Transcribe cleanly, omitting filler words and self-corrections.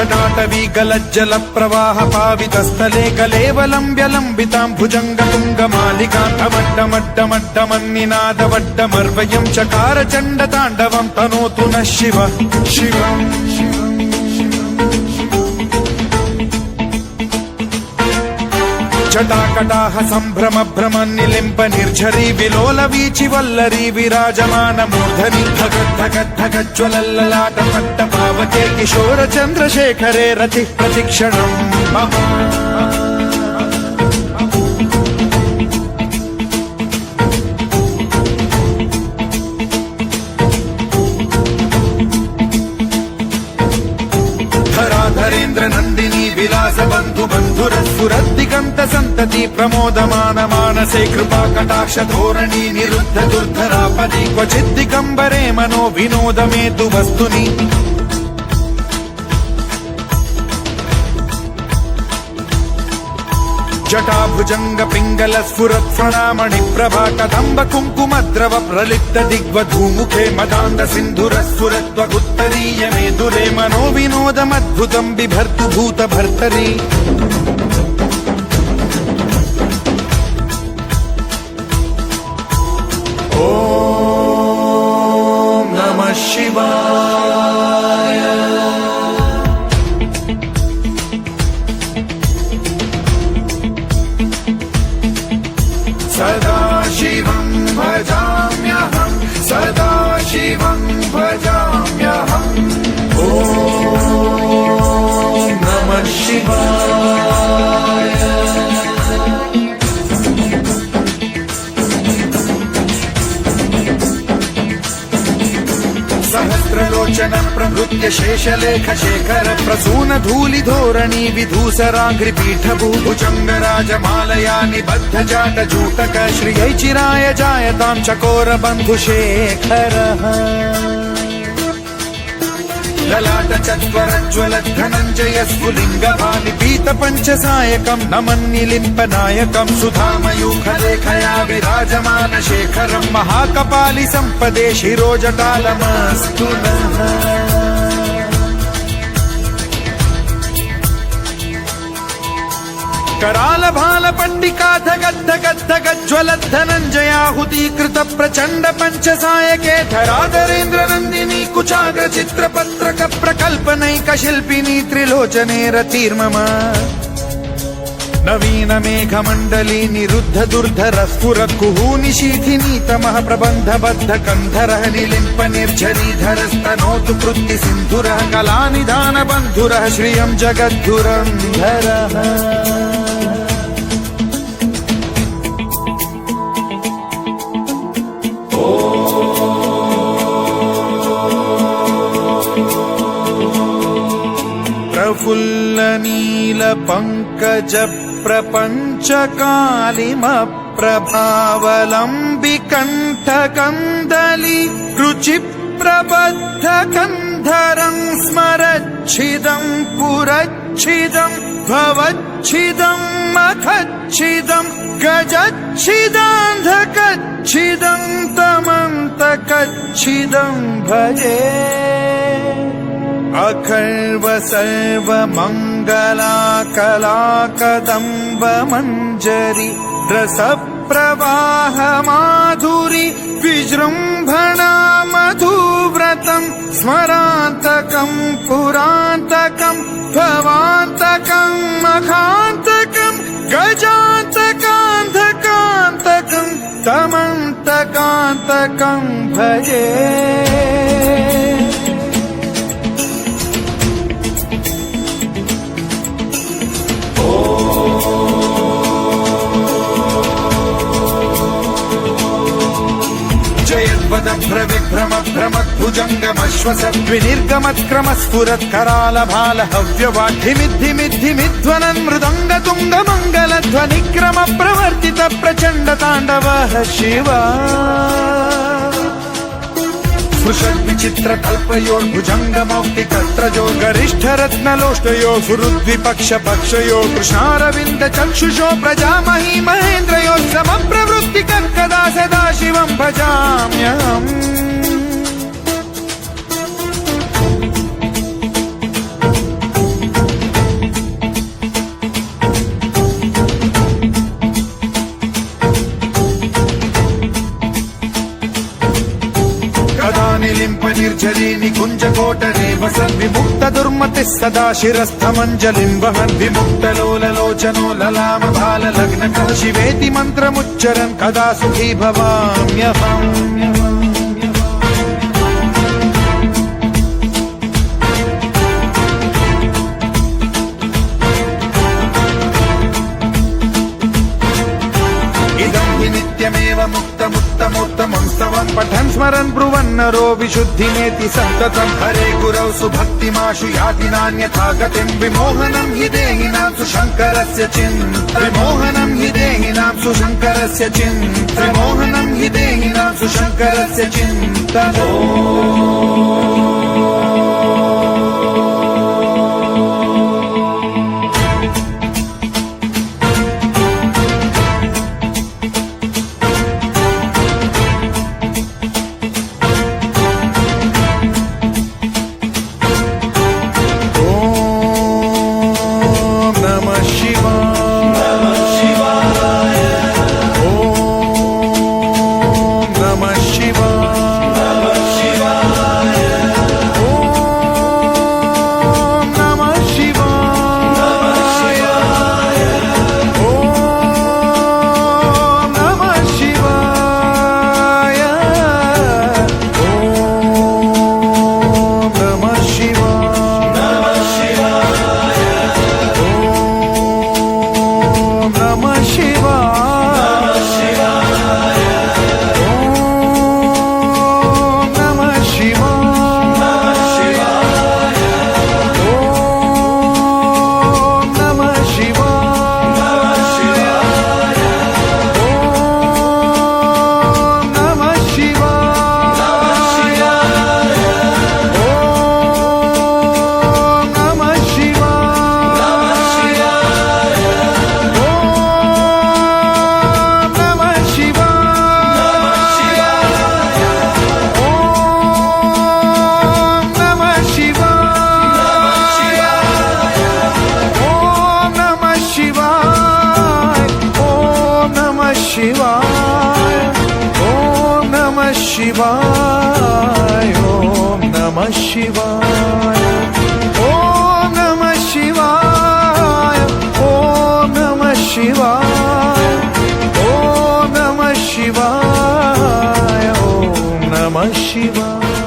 जटाटवी गलज्जल प्रवाह पावितस्थले कलेवलम्ब्यलम्बितां भुजङ्गतुङ्गमालिकान्तमड्डमड्डमड्डमन्निनादवड्डमर्वयं चकार चण्डताण्डवं तनोतु नः शिव शिवम् जटाकटाह सम्भ्रम भ्रमन्निलिम्प निर्झरी विलोल वीचि वल्लरी विराजमान मूर्धनि धगद्धगद्धगज्ज्वलल्ललाट पट्ट पावके किशोर चन्द्रशेखरे रतिः प्रतिक्षणम् मम धराधरेन्द्र नन्दिनी विलास बन्धु बन्धुरस्फुरद्दिगन्त सन्तति प्रमोदमान मानसे कृपा कटाक्ष धोरणी निरुद्ध दुर्धरापदि क्वचिद्दिगम्बरे मनो विनोद मेतु वस्तुनि जटाभुजंग पिंगल स्फुरत् प्रणामणि प्रभा कदम्ब कुङ्कुमद्रव प्रलिप्त दिग्वधूमुखे मदान्ध सिन्धुर स्फुरत्वगुत्तरीय मेदुरे मनो विनोदमद्भुतं बिभर्तु भूत भर्तरि ॐ नमः शिवाय सदा शिवं भजाम्यहं सदा शिवं भजाम्यहम् ॐ नमः शिवाय सहस्रलोचन प्रभृत्य शेषलेख शेखर प्रसून धूलि धोरणी विधूसराघ्रिपीठ भुजंग राजमालया निबद्ध जाट जूटक श्रियै चिराय जायतां चकोर बन्धुशेखरः ललाट चत्वरज्ज्वल धनञ्जय स्फुलिङ्ग भानिपीत पञ्चसायकं नमन्निलिम्प नायकं सुधामयूखलेखया विराजमान शेखरं महाकपालि सम्पदे शिरोजटालमस्तु नः कराल भाल पंडिका धगद्धगद्धगज्ज्वलद्धनञ्जयाहुतीकृत प्रचण्ड पञ्चसायके धराधरेन्द्र नन्दिनी कुचाग्र चित्रपत्रक प्रकल्पनैक शिल्पिनी त्रिलोचने रतिर्मम नवीन मेघमण्डली निरुद्ध दुर्धर स्फुर कुहूनिशीथिनी तमः प्रबन्ध बद्ध कन्धरः निलिम्प निर्झरीधर स्तनोतु कृत्ति सिन्धुरः कलानिधान बन्धुरः श्रियं जगद्धुरन्धरः प्रफुल्ल नील पंकज प्रपंच कालिम प्रभावलंबि कंठ कंदली रुचि प्रबद्ध कंधरं स्मरच्छिदं पुरच्छिदं भवच्छिदं मखच्छिदं गजच्छिदान्धकच्छिदं तमन्तकच्छिदं भजे अखर्व सर्व मंगला कला कदम्ब मंजरी रस प्रवाह माधुरी विजृंभणा मधुव्रतं स्मरान्तकं पुरान्तकं भवान्तकं मखान्तकं गजान्तकान्धकान्तकं तमन्तकान्तकं भजे विभ्रम भ्रमद्भुजङ्गमश्वसद्विनिर्गमत्क्रम स्फुरत्कराल भाल हव्यवाढ्यमिद्धिमिद्धिमिध्वनन् मृदङ्ग तुङ्ग मङ्गलध्वनिक्रम प्रवर्तित प्रचण्ड ताण्डवः शिवा स्पृशद्विचित्र कल्पयोर्भुजङ्गमौक्तिकत्रजो गरिष्ठ रत्नलोष्टयो सुहृद्विपक्ष पक्षयो कृष्णारविन्द चक्षुषो प्रजामही महेन्द्रयो समप्रवृत्ति कर्कदा सदा शिवं भजाम्यहम् मतिः सदा शिरस्थमञ्जलिं वहन् विमुक्तलोललोचनो ललामभाललग्नकः शिवेति मन्त्रमुच्चरन् कदा सुखी भवाम्यहम् नित्यमेव मुक्तमुत्तमोत्तमं स्तवं पठन् स्मरन् ब्रुवन्नरो विशुद्धिमेति सन्ततं हरे गुरौ सुभक्तिमाशु याति नान्यथा गतिं विमोहनं हि देहिनां सुशङ्करस्य चिन्ता विमोहनं हि देहिनां सुशङ्करस्य चिन्ता विमोहनं हि देहिनां सुशङ्करस्य चिन्ता शिवाय ओम नमः शिवाय ओम नमः शिवाय ओम नमः शिवाय ओम नमः शिवाय ओम नमः शिवाय।